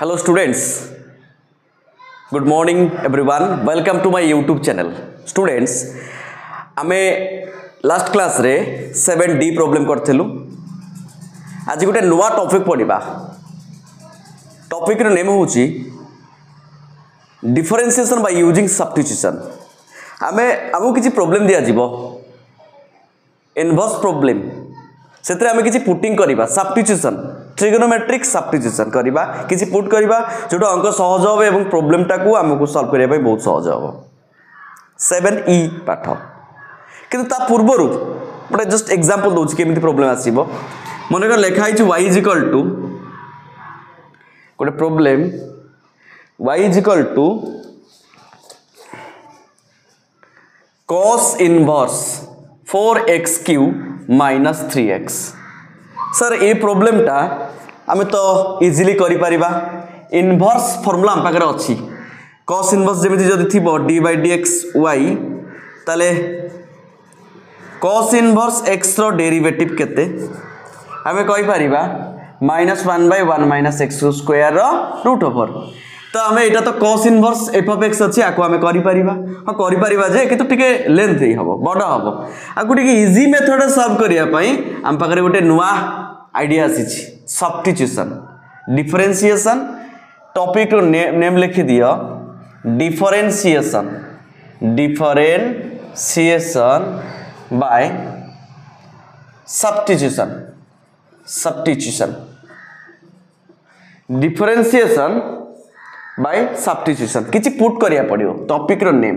Hello students, good morning everyone, welcome to my YouTube channel. Students, आमे last class रे 7D problem करथिलु. आज गोटे नुआ टॉपिक पढ़िबा. टॉपिक रो नेम होची डिफरेंशिएशन बाय यूजिंग सब्स्टिट्यूशन. आमे हमु किछि प्रॉब्लम दिया जिवो इनवर्स प्रॉब्लम सेतरे आमे किछि पुटिंग करिबा सब्स्टिट्यूशन ट्रिगोनोमेट्रिक सब्स्टिट्यूशन करिबा किछि पुट करिबा जोटा अंक सहज होबे एवं प्रॉब्लम टाकू हमकु सॉल्व करिया पय बहुत सहज होबो 7E पाठ किंतु ता पूर्वरु गोटे जस्ट एग्जांपल दोछि केमिति प्रॉब्लम आसीबो मने कर लेखा हिच y = गोटे problem y = cos inverse 4x³ - 3x. Sir ये प्रॉब्लम टा आमे तो इजीली करि परिबा. इनवर्स फार्मूला हम पाखरे अछि. cos इनवर्स जेमिति जदि थिबो d/dx y ताले cos इनवर्स x रो डेरिवेटिव केते आमे कहि परिबा -1/1 - x² रो रूट ओवर. तो आमे एटा तो cos inverse f of x अछि आको आमे करि परिबा. हां करि परिबा जे कितु टिके लेंथ ही हबो बडा हबो. आको टिके इजी मेथड सॉल्व करिया पई हम पाखरे गोटे नुवा आइडिया आसीछि सब्स्टिट्यूशन डिफरेंशिएशन. टॉपिक रो नेम लिखि दियो differentiation by substitution differentiation by substitution किछि पुट करिया पड़ियो. टॉपिक रो नेम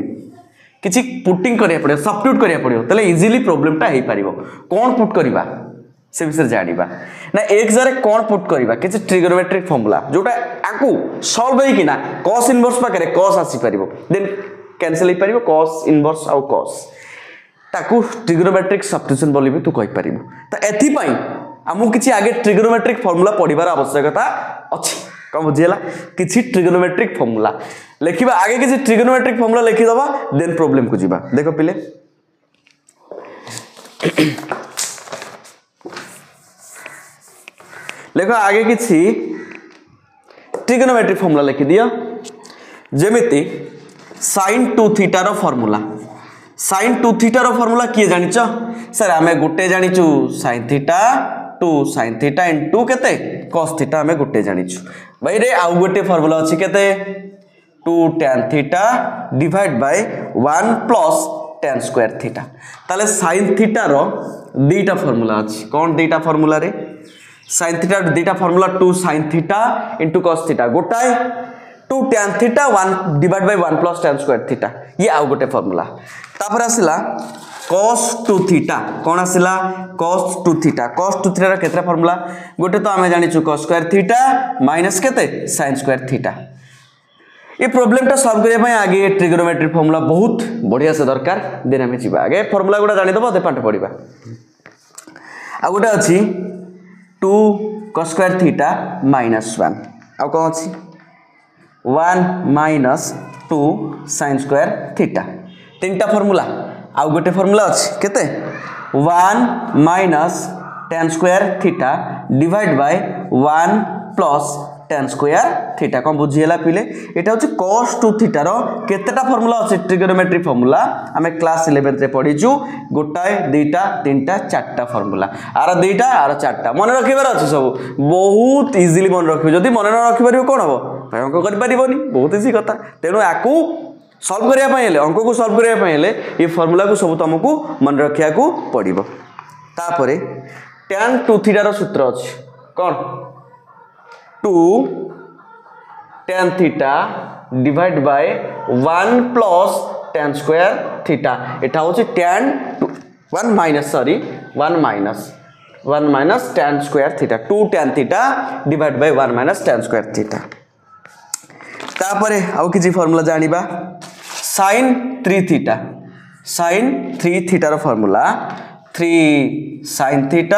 किछि पुटिंग करिया पड़ियो सब्स्टिट्यूट करिया पड़ियो तले इजीली प्रॉब्लम टा हे परिबो. कोन पुट करिबा से विषय जानिबा ना एक जरे कोन पुट करिबा किछि ट्रिगोनोमेट्रिक फार्मूला जोटा आकु सॉल्व हे किना cos इनवर्स पाकरे cos आसी परिबो देन कैंसिल हे परिबो cos इनवर्स आउ cos ताकु ट्रिगोनोमेट्रिक सब्स्टिट्यूशन बोली भी तू कहि परिबो. त एथि पई हमु किछि आगे ट्रिगोनोमेट्रिक फार्मूला पढिबार आवश्यकता अछि. कम बुझियला किछि ट्रिगोनोमेट्रिक फार्मूला लिखिबा आगे किछि ट्रिगोनोमेट्रिक फार्मूला लिखि दबा देन प्रॉब्लम को जिबा. देखो पिले देखो आगे किछि ट्रिगोनोमेट्रिक फार्मूला लिखि दियो जेमिति sin 2θ रो फार्मूला. sin 2θ रो फार्मूला किए जानिचो सर हमें गुटे जानिचु sin θ 2 sin θ इनटू केते cos θ हमें गुटे जानिचु भाई रे आउ गुटे फार्मूला अछि केते 2 tan θ divide by 1 plus tan square θ. ताले sin θ रो दीटा फार्मूला अछि. कोन दीटा फार्मूला रे sin θ रो दीटा फार्मूला 2 sin θ इनटू cos θ गोटाए 2 tan θ 1 divide by 1 plus tan square θ. ये आउ गुटे फार्मूला. तापर आसिला cos 2θ कोन आसिला cos 2θ रो केतरा फार्मूला गोटे तो हमें जानिचु cos स्क्वायर θ माइनस केते sin स्क्वायर θ. ये प्रॉब्लम टा सॉल्व करिया पय आगे ट्रिगोनोमेट्रिक फार्मूला बहुत बढ़िया से दरकार देन हमें जिबा आगे फार्मूला गुडा जानि दबो दे पाठ पढिबा. आ गोटे अछि 2 cos स्क्वायर θ - 1 आ कोन अछि 1 माइनस 2 sin स्क्वायर θ. तीनटा फार्मूला आउ गोटे फार्मूला अछि केते 1 minus tan square θ divide by 1 plus tan square θ. कोन बुझियला पिले एटा होछि cos 2θ रो केतेटा फार्मूला अछि ट्रिगोनोमेट्रिक फार्मूला हमें क्लास 11 रे पढिचु गोटाए दुईटा तीनटा चारटा फार्मूला आरो दुईटा आरो चारटा मन रखिबार अछि. सब बहुत इजीली मन रखिबो जदी मन न रखि परिबो कोन हबो भाई अंक करि परिबोनी बहुत इजी कथा. तेनु आकु सॉल्व करिया पय हेले अंक को सॉल्व करिया पय हेले ये फार्मूला को सब तुमको मन रखिया को पड़िबो. तापरे tan 2θ रो सूत्र अछि कोन 2 tan θ divide by 1 plus tan square θ. एटा होछि tan 1 minus tan square θ 2 tan θ divide by 1 minus tan square θ. तापरे आउ किछि फार्मूला जानिबा sin 3θ रो फार्मूला 3 sin θ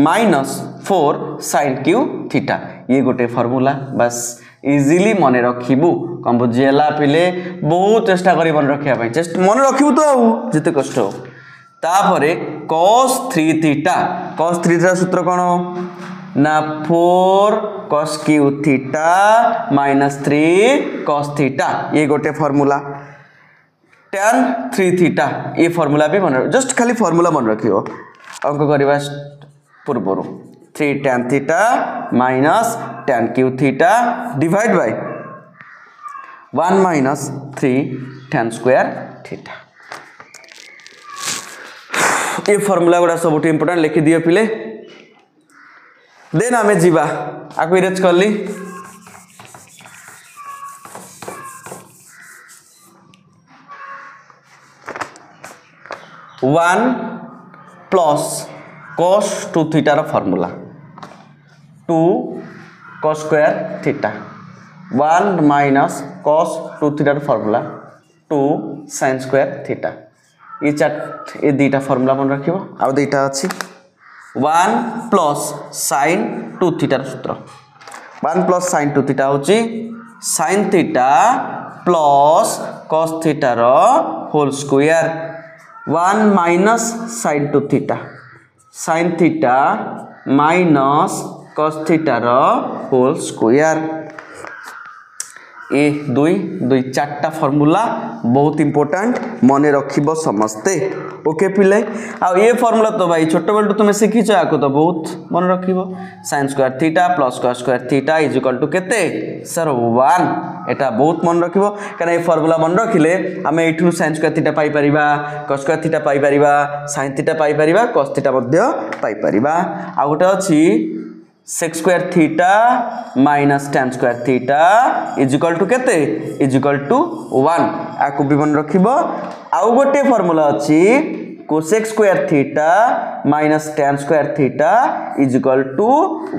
माइनस 4 sin³ θ. ये गोटे फार्मूला बस इजीली मन रखिबु. कम बुझियला पिले बहुत चेष्टा करी मन रखिया पय चेष्टा मन रखिबु तो जते कष्ट हो. तापरे cos 3θ रो सूत्र कोन ना 4 cos Q theta minus 3 cos theta ये गोटे फॉर्मूला tan 3 थीटा ये फॉर्मूला भी मन जस्ट खाली फॉर्मूला मन रखियो अंक करबा पूर्व 3 tan theta minus tan Q theta divide by 1 minus 3 tan square theta ये फॉर्मूला गुड़ा सब इंपोर्टेंट लिखि दियो पिले देन आमे जीवा आको इरेज करली 1 प्लस cos 2 थीटा रो formula 2 cos square theta 1 minus cos 2 theta रो फॉर्मूला 2 sin स्क्वायर थीटा ये दीटा फॉर्मूला मन रखिबो आ दीटा अछि 1 प्लस sin 2 थीटा रो सूत्र 1 प्लस sin 2 थीटा होची sin theta plus cos theta रो whole square 1 minus sin 2 theta sin theta minus cos theta रो होल स्क्वायर ए दुई दुई चारटा फॉर्मूला बहुत इंपोर्टेंट मने रखिबो समस्ते ओके पिले आ ये फॉर्मूला तो भाई छोट बेल तुम शिखिछ आको तो बहुत मन रखिबो sin square theta plus cos square theta is equal to केते सर 1 एटा बहुत मन रखिबो कारण ये फॉर्मूला मन रखिले हमें एठु sin स्क्वायर थीटा पाई परिबा cos स्क्वायर थीटा पाई परिबा sin थीटा पाई परिबा cos थीटा मध्य पाई परिबा आ गोटे अछि sec square theta minus tan square theta is equal to केते इज इक्वल टू 1 आको भी मन रखिबो आउ गोटे फार्मूला अछि cosec square theta minus tan square theta is equal to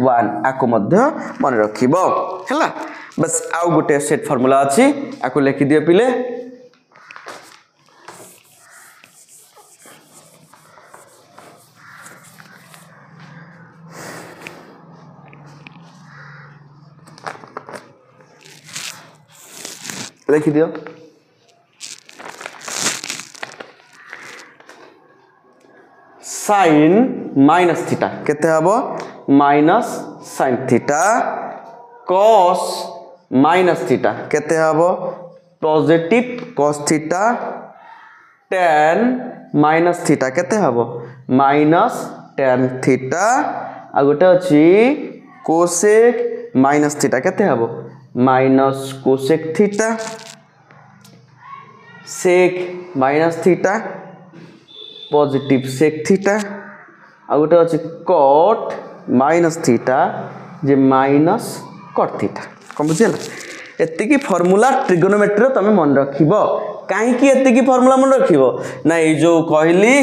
1 आको मध्य मन रखिबो हैला बस आउ गोटे सेट फार्मूला अछि आको लिखि दियो पिले लिखि दियो sin माइनस थीटा केते हबो minus sin theta cos minus theta केते हबो positive cos theta tan minus theta केते हबो माइनस tan थीटा आ गोटे अछि cosec माइनस थीटा केते हबो minus cosec theta sec minus theta positive sec theta आ गोटे अछि cot माइनस थीटा जे माइनस cot थीटा कम बुझिला एति की फार्मूला ट्रिगोनोमेट्री तमे मन रखिबो काहे की एति की फार्मूला मन रखिबो ना ए जो कहली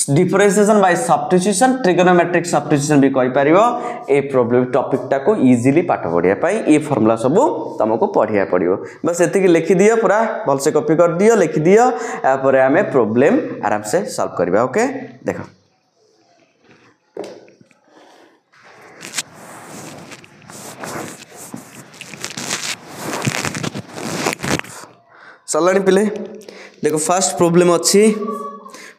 differentiation by substitution trigonometric substitution भी कहि परिबो ए प्रॉब्लम टॉपिक टा को इजीली पाठ पढिया पई ए फार्मूला सब तुमको पढिया पड़िबो बस एति की लिखि दियो पूरा भल से कॉपी कर दियो लिखि दियो आ परे हमें प्रॉब्लम आराम से सॉल्व करबा ओके देखो चलानी पिले देखो फर्स्ट प्रॉब्लम अच्छी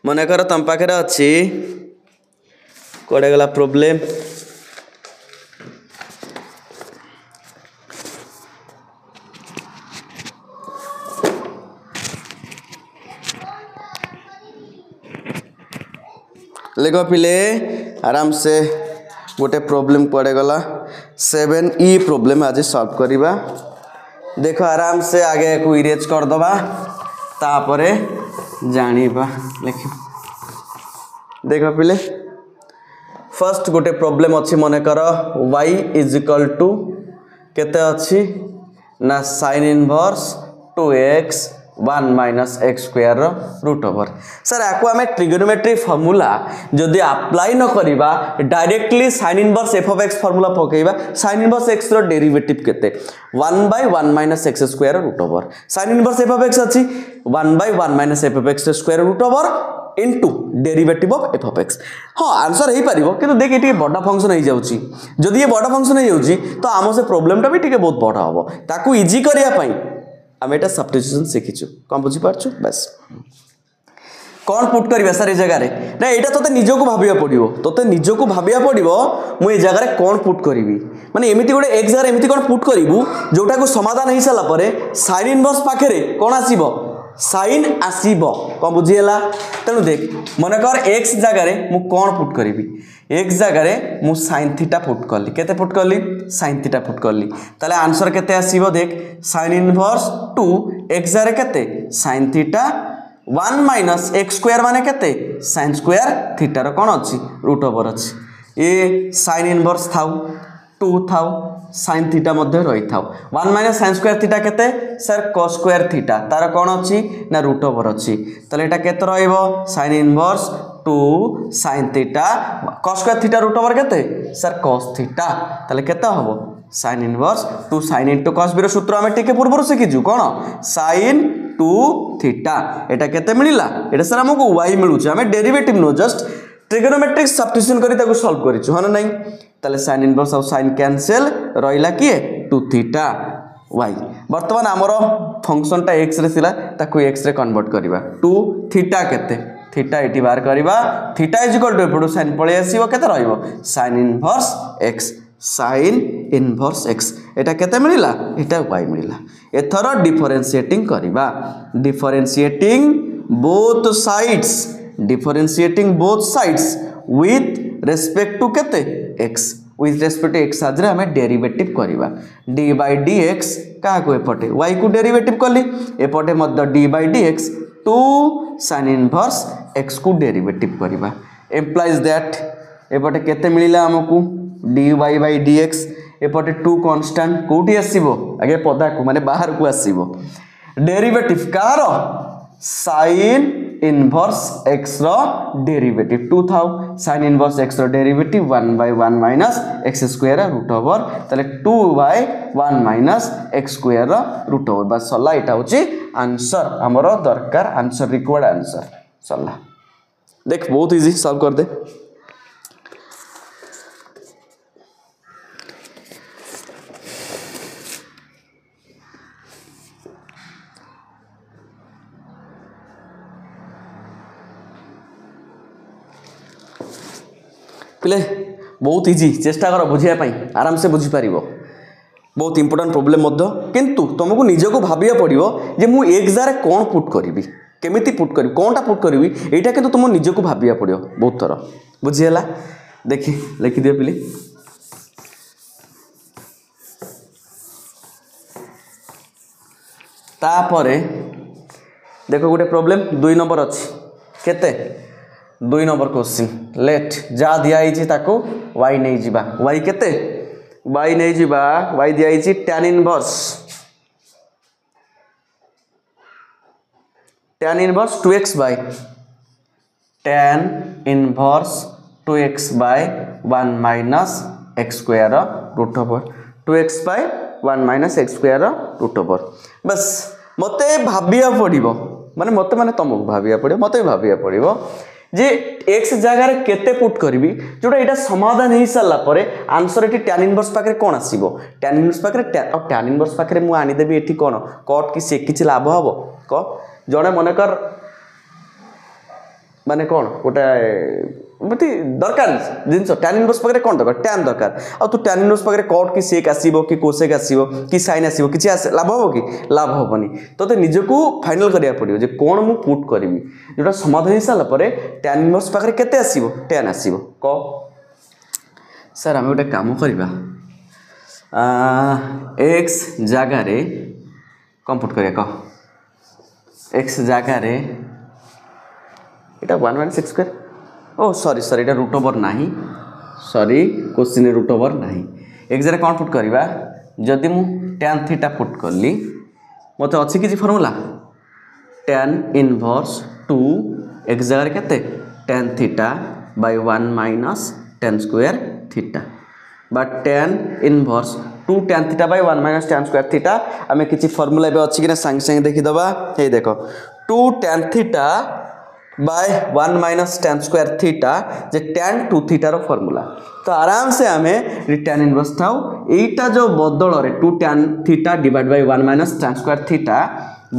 मन कर तुम पाखे अच्छी कड़े गला प्रॉब्लम लिखो पिले आराम से गोटे प्रॉब्लम कड़े गला 7E प्रॉब्लम आज सॉल्व करिबा देखो आराम से आगे को इरेज कर दबा तापरे जानिबा लिख देखो पिले फर्स्ट गोटे प्रॉब्लम अच्छी मन कर y इज इक्वल टू केते अच्छी ना sin inverse 2x 1 minus x square root over sir आको हमें ट्रिगोनोमेट्री फार्मूला जदि अप्लाई न करिबा directly sin inverse f of x formula पकेइबा sin इनवर्स x रो डेरिवेटिव केते 1 by 1 minus x square root over sin inverse f of x अछि 1 by 1 minus f of x square root over into derivative of f of x हां answer हे परिबो किंतु देख eighty बड़ा function हे जाउची जदि ये बड़ा फंक्शन हे जाउची तो आमो से प्रॉब्लम टा भी ठीक बहुत बड़ा होबो ताकू इजी करिया पई आम एटा सब्स्टिट्यूशन शिखिछु कम बुझी पारछु बस कौन पुट करिबा सर ए जगह रे ना एटा तोते निजको भाबिया पड़िबो तोते निजको भाबिया पड़िबो मु ए जगह रे कौन पुट करिवि माने एमिति गोटे x जगह एमिति कौन पुट करिवु जोटा को समाधान हो सारा परे sin इनवर्स पाखरे कौन आसीबो sin आसीबो कौन बुझीला तेणु देख मन कर x जगह रे मु कौन पुट करिवि x जगह रे मु sin थीटा पुट करली केते पुट करली sin थीटा पुट करली ताले आंसर केते आसीबो देख sin इनवर्स 2 x जगह रे केते sin theta 1 minus x square माने केते sin स्क्वायर थीटा रो कोन अछि रूट ओवर अछि ए sin इनवर्स थाउ 2 थाउ sin थीटा मध्ये रही थाउ 1 माइनस sin स्क्वायर थीटा केते सर cos स्क्वायर थीटा तार कोन अछि ना रूट ओवर अछि तले एटा केते रहइबो sin inverse 2 sin theta cos square theta root over केते सर cos थीटा तले केते हबो sin inverse 2 sin into cos बिरो सूत्र हमें टिके पूर्व सिखि छु कोन sin 2 थीटा एटा केते मिलिला एटा सर हमको y मिलु छ हमें derivative know just trigonometric substitution करी ताको सॉल्व करि छु हन नै तले sin इनवर्स और sin कैंसिल रहिला कि 2 थीटा y वर्तमान हमर फंक्शन टा x रे थिला ताको x रे कन्वर्ट करबा 2 थीटा केते थीटा एटी बार करबा थीटा इज इक्वल टू एपडू sin पळे आसीबो केते रहइबो sin inverse x sin inverse x एटा केते मिलिला एटा y मिलिला एथरो डिफरेंशिएटिंग करबा differentiating both sides with respect to केते x with respect to x आजरे हमें डेरिवेटिव करबा d by dx का को एपटे y को डेरिवेटिव करली एपटे मध्य d by dx 2 sin inverse x को डेरिवेटिव करबा एम्प्लाइज दैट एपटे केते मिलिला हमकु dy by dx एपटे 2 कांस्टेंट कोठी आसीबो आगे पदा को माने बाहर को आसीबो डेरिवेटिव कार sin इनवर्स x रो डेरिवेटिव 2 थाउ sin इनवर्स x रो derivative 1 by 1 minus x square root over तले 2 by 1 minus x square root over बस सला एटा होची आंसर हमरो दरकार आंसर रिक्वायर्ड आंसर सला देख बहुत इजी सॉल्व कर दे पिले बहुत इजी चेष्टा कर बुझिया पाई आराम से बुझी पारिबो बहुत इंपोर्टेंट प्रॉब्लम मध्य किंतु तुमको निजको भाबिया पड़िबो जे मु एक जार कोन पुट करिवि केमिति पुट करिवि कोनटा पुट करिवि एटा किंतु तुम निजको भाबिया पड़िबो बहुत थर बुझियला देखि लिखि दियो पिले तापरे देखो गोटे प्रॉब्लम 2 नंबर अछि केते 2 नंबर क्वेश्चन लेट जा दिया आइछि ताको y नै जिबा y केते y नै जिबा y दिया आइछि tan inverse 2x by tan inverse 2x by 1 minus x square root over 2x by 1 minus x square root over बस मते भाबिया पड़िबो माने तुमको भाबिया पड़िबो मते भाबिया पड़िबो जे x जगह रे केते पुट करबी जोटा एटा समाधान हे साला परे आंसर एटी tan इनवर्स पाकरे कोन आसीबो tan इनवर्स पाकरे और tan इनवर्स पाकरे मु आनी देबी एटी कोन कट कि से किछ लाभ हबो क जणे मने कर माने कोन गोटा मते दरकार जिंस tan इनवर्स पाकरे कोन दरकार tan दरकार और तू tan इनवर्स पाकरे कट कि सेक आसीबो कि कोसेक आसीबो कि साइन आसीबो किछि लाभ हबो कि लाभ हबनी तते निजको फाइनल करिया पड़ियो जे कोन मु पुट करबी जोटा समाधान हे साला परे tan इनवर्स पाकरे केते आसीबो tan आसीबो क सर हम गोटे काम करबा x जगह रे कंप्यूट करिया क x जगह रे एटा 1 1 6 स्क्वायर ओ सॉरी एटा रूट ओवर नाही सॉरी क्वेश्चन रूट ओवर नाही एक जरा कोन पुट करबा जदी मु tan थीटा पुट करली मते अछि कि फार्मूला tan इनवर्स 2 एक जगह केते tan theta by 1 minus tan square theta but tan inverse 2 tan theta by 1 minus tan square theta हमें किछि फार्मूला बे अछि कि ना संग संग देखि दबा हे देखो 2 tan theta by 1 minus tan square theta जे tan 2 थीटा रो फार्मूला तो आराम से हमें tan इनवर्स थाउ एटा जो बदल रे 2 tan theta divide by 1 minus tan square theta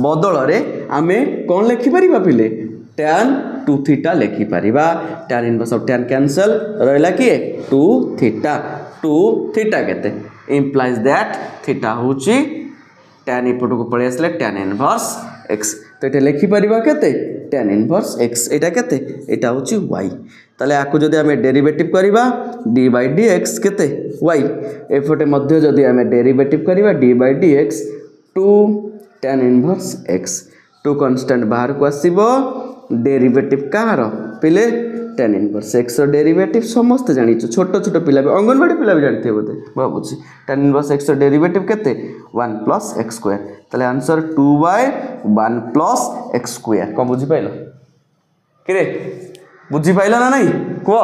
बदल रे हमें कोन लिखि परिबा पिले tan 2 थीटा लिखि परिबा tan inverse of tan cancel रहला कि 2 थीटा केते implies that थीटा होची tan इपट को पळे आसले tan इनवर्स x तो एटा लिखि परिबा केते tan इनवर्स x एटा केते एटा होची y ताले आकु जदि हमें डेरिवेटिव करिबा d by dx केते y एफटे मध्य जदि हमें डेरिवेटिव करिबा d by dx 2 tan inverse x 2 constant बाहर को आसीबो डेरिवेटिव कार पिले tan इनवर्स x रो डेरिवेटिव समस्त जानि छोट छोट पिला भी अंगनवाड़ी पिला भी जानते बोते बाबूजी tan इनवर्स x रो डेरिवेटिव केते 1 plus x स्क्वायर तले answer 2 by 1 plus x square को बुझी पाइलो किरे बुझी पाइलो ना नहीं को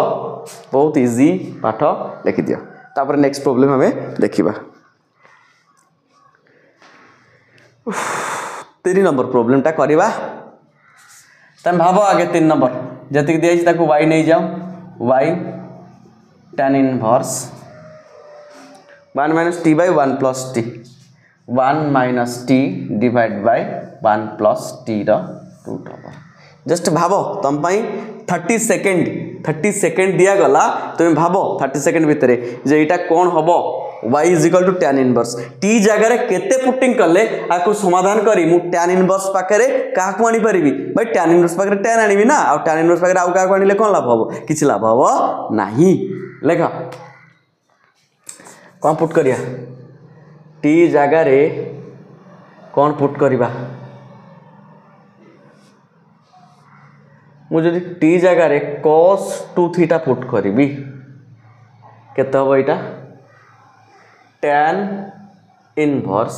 बहुत इजी पाठ लिखि दियो तापर नेक्स्ट प्रॉब्लम हमें देखिबा 3 नंबर प्रॉब्लम टा करिबा तम भाबो आगे 3 नंबर जति दिया छी ताको y नहीं जाओ y tan inverse 1 minus t by 1 plus t 1 minus t divide by 1 plus t रो रूट over जस्ट भाबो तम पई 30 सेकंड दिया गला तुम भाबो 30 सेकंड भितरे जे एटा कोन हबो y is equal to tan inverse t जगह रे केते पुटिंग करले आको समाधान करी मु tan inverse पाकरे का को आनी परिबी भाई tan inverse पाकरे tan आनीबी ना आ tan inverse पाकरे आउ का को आनीले कोन लाभ हबो किछ लाभ हबो नाही लेखा कोन पुट करिया t जगह रे कोन पुट करिबा मुझे t जगह रे cos 2 थीटा पुट करिबी केते हबो एटा tan inverse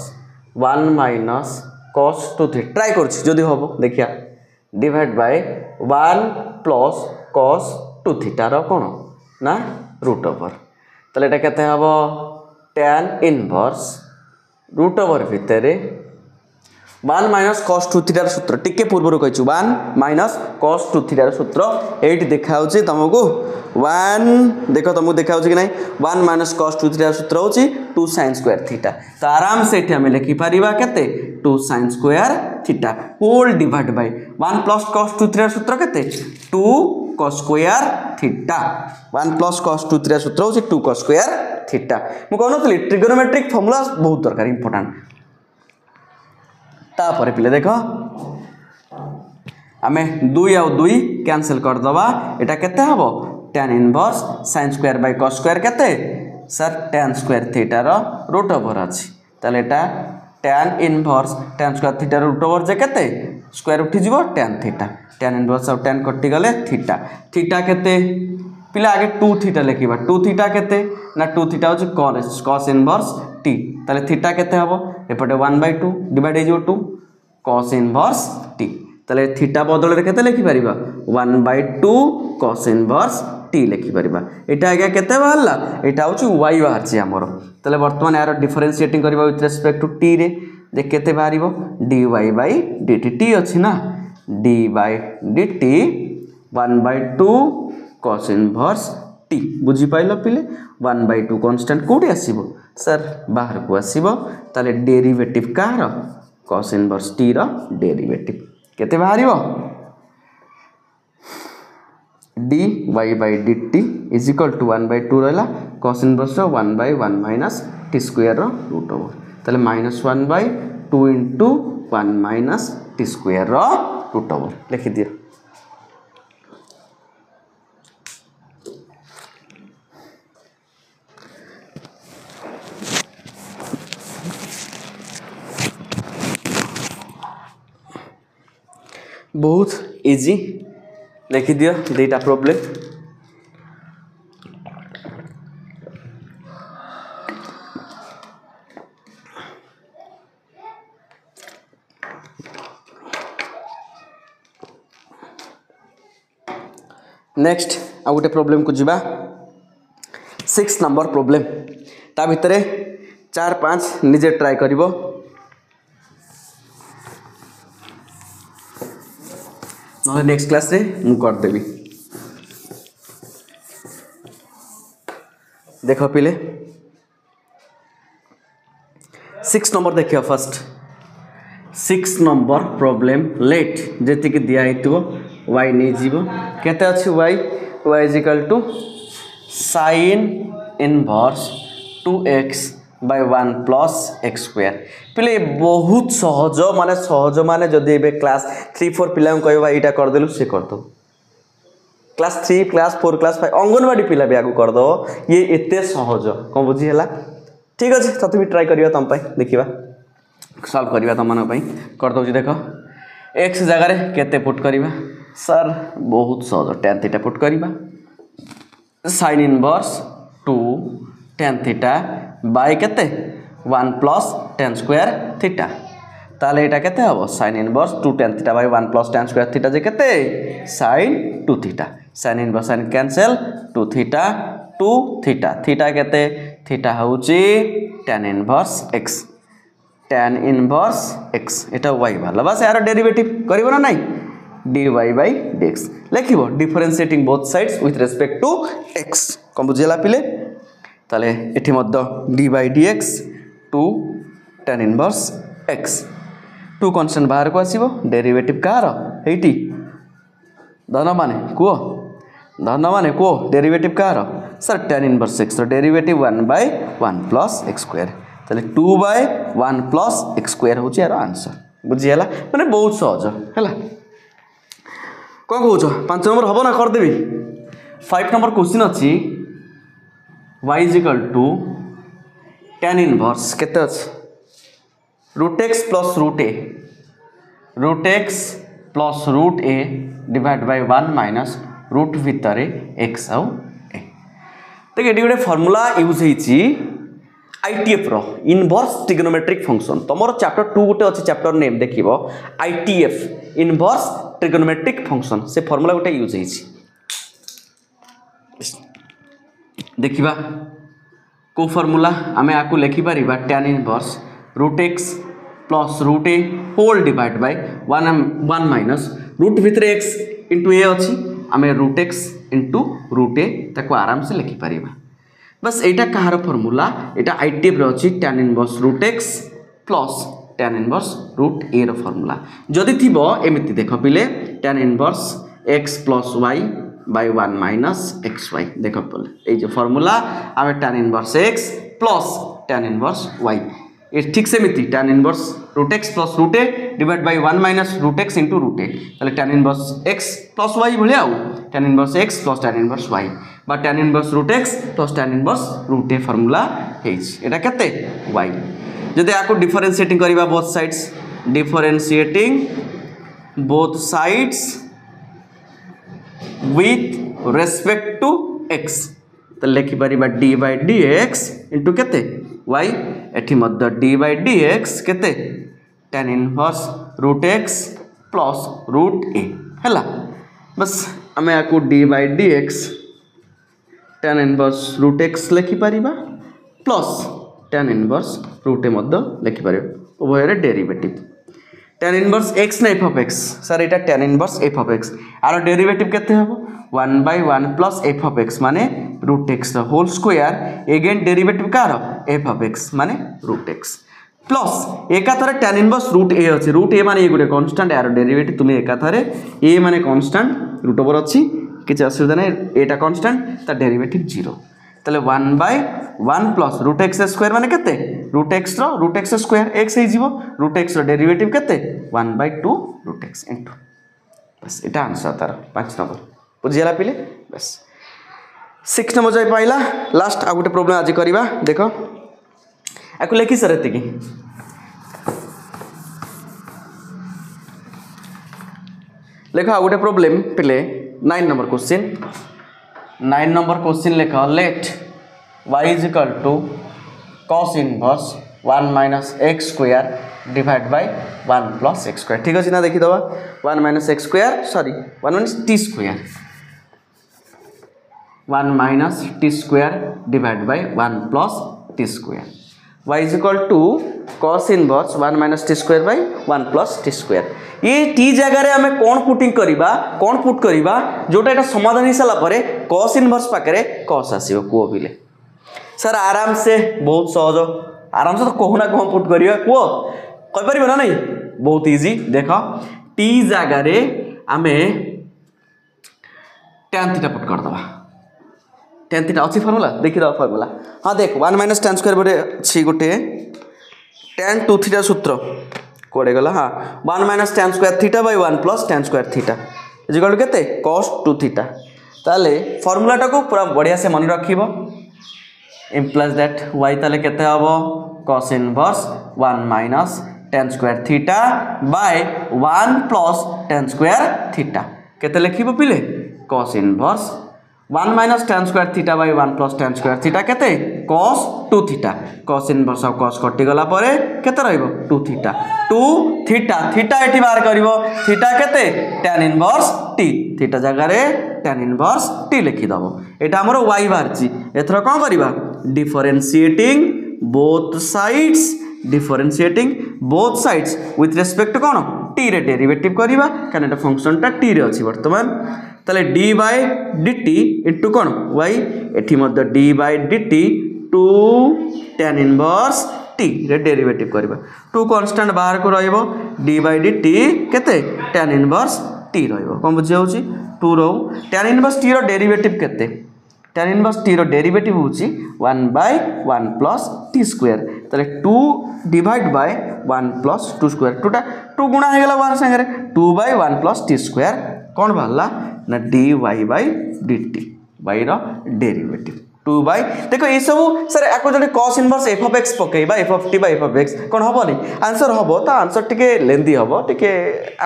1 minus cos 2 theta try करछि जदी हबो देखिया divide by 1 plus cos 2 theta रो कोन ना रूट ओवर तले एटा केते हबो tan इनवर्स रूट ओवर भितरे 1 minus cos 2 थीटा सूत्र टिके पूर्व कहिछु 1 minus cos 2 थीटा सूत्र एठी देखाउछि तमको 1 देखो तुमको देखाउछि कि नै 1 minus cos 2 थीटा सूत्र होछि 2 sin स्क्वायर थीटा तो आराम से एठी हम लिखि परिबा केते 2 sin square theta whole divide by 1 plus cos 2 theta सूत्र केते 2 cos square theta 1 plus cos 2 theta सूत्र होछि 2 cos स्क्वायर थीटा मु कहनथली ट्रिगोनोमेट्रिक फार्मूला बहुत दरकार इंपोर्टेंट तापर पिले देखो आमे 2 आ 2 कैंसिल कर दबा एटा केते हबो tan inverse sin square by cos square केते सर tan स्क्वायर थीटा रो रूट ओवर अछि तले एटा tan inverse tan square theta रो रूट ओवर जे केते स्क्वायर उठी जीवो tan थीटा tan इनवर्स और tan कटि गले थीटा थीटा केते पिला आगे 2 थीटा लिखिबा 2 थीटा केते ना 2 थीटा होछि cos इनवर्स t तले थीटा केते हबो एपटे 1/2 डिवाइड हो 2 cos इनवर्स t तले थीटा बदल रे केते लिखि परिबा 1/2 cos इनवर्स t लिखि परिबा एटा आगे केते बाहरला एटा होछि y बाहरछि हमरो तले वर्तमान यार डिफरेंशिएटिंग करबा विथ रेस्पेक्ट टू t रे जे केते बाहरिबो dy by dt t अछि ना d by dt 1/2 cos inverse t बुझी पाइलो पिले 1/2 कांस्टेंट कोठी आसीबो सर बाहर को आसीबो ताले derivative car cos inverse t रो डेरिवेटिव केते बाहरिबो dy by dt is equal to 1/2 रहला cos इनवर्स रो 1/1 minus t square rho root over ताले -1/2 into 1 minus t square rho root over लिखि दियो बहुत इजी लिखि दियो दुईटा प्रॉब्लम नेक्स्ट आ गोटे प्रॉब्लम को जीवा 6 नंबर प्रॉब्लम ता भितरे 4-5 निजे ट्राई करिवो ना नेक्स्ट क्लास रे मु कर देबी देखो पिले 6 नंबर देखियो फर्स्ट 6 नंबर प्रॉब्लम लेट जेति कि दिया हेतु y नहीं जीवो केते अछि y y is equal to sin inverse 2x by 1 plus x square पिले बहुत सहज माने जदि एबे क्लास 3 4 पिला कहबा एटा कर देलु से कर दो क्लास 3 क्लास 4 क्लास 5 अंगनवाड़ी पिला भी आगु कर दो ये एते सहज कोन बुझी हला ठीक अछि तते भी ट्राई करिया तम पई देखिबा सॉल्व करिया तम मन पई कर दो जी देखो x जगह रे केते पुट करिबा सर बहुत सहज tan थीटा पुट करिबा sin inverse 2 tan theta bye केते 1 प्लस tan स्क्वायर थीटा ताले एटा केते हबो sin inverse 2 tan theta by 1 plus tan square theta जे केते sin 2 theta sin inverse sin cancel 2 theta theta केते थीटा होउची tan inverse x tan inverse x एटा y वाला बस यार डेरिवेटिव करिवो ना नहीं dy by dx लिखिबो differentiating both sides with respect to x कोन बुझिला पिले ताले एठी मध्य dy by dx 2 tan inverse x 2 constant बाहर को आसीबो डेरिवेटिव कार हेटी धन माने को डेरिवेटिव कार सर tan इनवर्स x रो derivative 1 by 1 plus x square ताले 2 by 1 plus x square होची यार आंसर बुझियाला माने बहुत सहज हैला कोन कहउछो 5 नंबर हबो ना कर देबी 5 नंबर क्वेश्चन अछि y is equal to tan inverse केते अछि root x plus root a divided by 1 minus root भितरे x आउ a देख एडी गोटे फार्मूला यूज हेची ITF रो इनवर्स ट्रिगोनोमेट्रिक फंक्शन तमरो चैप्टर 2 गोटे अछि चैप्टर नेम देखिबो ITF इनवर्स ट्रिगोनोमेट्रिक फंक्शन से फार्मूला गोटे यूज हेची देखिबा को फार्मूला आमे आकु लिखि परिबा tan inverse root x plus root a whole divided by 1 minus root भितरे x into a अछि आमे root x into root a ताको आराम से लिखि परिबा बस एटा कहार फार्मूला एटा ITF रो अछि tan inverse root x plus tan inverse root a रो फार्मूला जदि थिबो एमिति देखो पिले tan inverse x plus y by 1 minus xy देखो पले ए जो फार्मूला आमे tan inverse x plus tan inverse y ए ठीक से मिति tan inverse root x plus root a divided by 1 minus root x into root a ताले tan inverse x plus y भले आउ tan inverse x plus tan inverse y बा tan inverse root x plus tan inverse root a formula हेच एटा केते y जदि आको differentiating करिबा both sides differentiating both sides with respect to x तो लिखि परिबा d by dx into केते y एठी मध्य d by dx केते tan inverse root x plus root a हैला बस हमें आको d by dx tan inverse root x लिखि परिबा plus tan inverse root a मध्य लिखि परिबा उभय रे डेरिवेटिव tan इनवर्स x ना f of x sir Etah tan inverse f of x आरो डेरिवेटिव केते हबो 1 by 1 plus f of x माने root x the whole square again derivative कार f of x माने root x प्लस एका थरे tan inverse root a अछि root a माने ए गुटे कांस्टेंट आरो डेरिवेटिव तुमे एका थरे a माने कांस्टेंट रूट ओवर अछि किछ असुविधा नै एटा कांस्टेंट त डेरिवेटिव 0 तले 1 by 1 plus root x square माने केते root x स्क्वायर x हे जीवो root x रो डेरिवेटिव केते 1 by 2 root x into बस एटा आंसर तार 5 नंबर बुझियाला पिले बस 6 नंबर जाय पाइला लास्ट आ गुटे प्रॉब्लम आज करबा देखो आकु लेखि सरते की लेखो आ गुटे प्रॉब्लम पिले 9 नंबर क्वेश्चन लेखो let y is equal to cos inverse 1 minus x square divided by 1 plus x square ठीक अछि ना देखि दबा 1 minus x square sorry 1 minus t square 1 minus t square divided by 1 plus t square y is equal to cos inverse 1 minus t square by 1 plus t square ये t जगह रे हमें कोन put करिबा जोटा एटा समाधान हिसाला परे cos inverse पाकरे cos आसीबो को बिले सर आराम से बहुत सहज आराम से तो कहूना कौन पुट करिया को कहि परिबो ना नहीं बहुत इजी देखो t जगह रे हमें tan थीटा पुट कर दबा tan थीटा अच्छी फार्मूला देखि दबा फार्मूला हां देख 1 - tan स्क्वायर बटे छी गोटे tan 2 थीटा सूत्र कोडे गला हां 1 - tan square theta by 1 + tan square theta is equal to केते cos 2 थीटा ताले फार्मूला टाको पूरा बढ़िया से मन रखिबो implies that y ताले केते हबो cos inverse 1 - tan square theta by 1 + tan square theta केते लिखिबो पिले cos inverse 1 - tan square theta by 1 + tan square theta केते cos 2 theta cos inverse of cos कटि गला परे केते रहइबो 2 थीटा 2 थीटा थीटा एठी बाहर करिवो थीटा केते tan इनवर्स t थीटा जगह रे tan इनवर्स t लिखि दबो एटा हमरो y बाहरची एथरा कोन करिबा differentiating both sides with respect to कोन t रे डेरिवेटिव करिबा काने एटा फंक्शन टा t रे अछि वर्तमान ताले d बाय dt इनटू कोन y एठी मध्य d by dt 2 tan inverse t रे डेरिवेटिव करिबा 2 कांस्टेंट बाहर को रहइबो d बाय dt केते tan इनवर्स t रहइबो कोन बुझी होउची 2 रो tan इनवर्स t रो डेरिवेटिव केते tan इनवर्स t रो डेरिवेटिव होउची 1 बाय 1 प्लस t स्क्वायर ताले 2 डिवाइड बाय 1 प्लस 2 स्क्वायर 2 गुणा हे गेला 1 संगे 2 बाय 1 प्लस t स्क्वायर कोन भाला ना dy बाय dt y रो डेरिवेटिव 2 बाय देखो ये सब सर एको जने cos inverse f of x पकेबा f of t by f of x कोन हबोनी आंसर हबो ता आंसर टिके लेंदी हबो टिके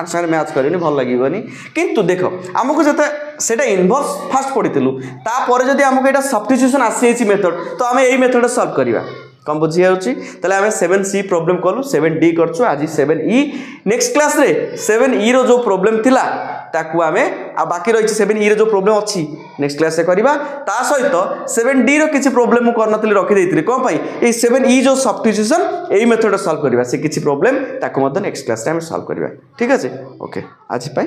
आंसर मैच करिनी भल लागिबोनी किंतु देखो हमको जते सेटा इनवर्स फास्ट पडितलु ता परे जदी हमको एटा सब्स्टिट्यूशन आसीछि मेथड तो हमें एई मेथड सॉल्व करिवा कम बुझी होउची तले हमें 7c प्रॉब्लम कलु 7d करछु आज 7e नेक्स्ट क्लास रे 7e रो जो प्रॉब्लम थिला ताकू हमें आ बाकी रही 7e रो जो प्रॉब्लम अछि नेक्स्ट क्लास से करिबा ता सहित 7d रो किछि प्रॉब्लम मु करनतली रखि देइतली कोन पई ए 7e जो सब्स्टिट्यूशन एई मेथड सॉल्व करिबा से किछि प्रॉब्लम ताकू मत नेक्स्ट क्लास रे हम सॉल्व करिबा ठीक अछि ओके आज पई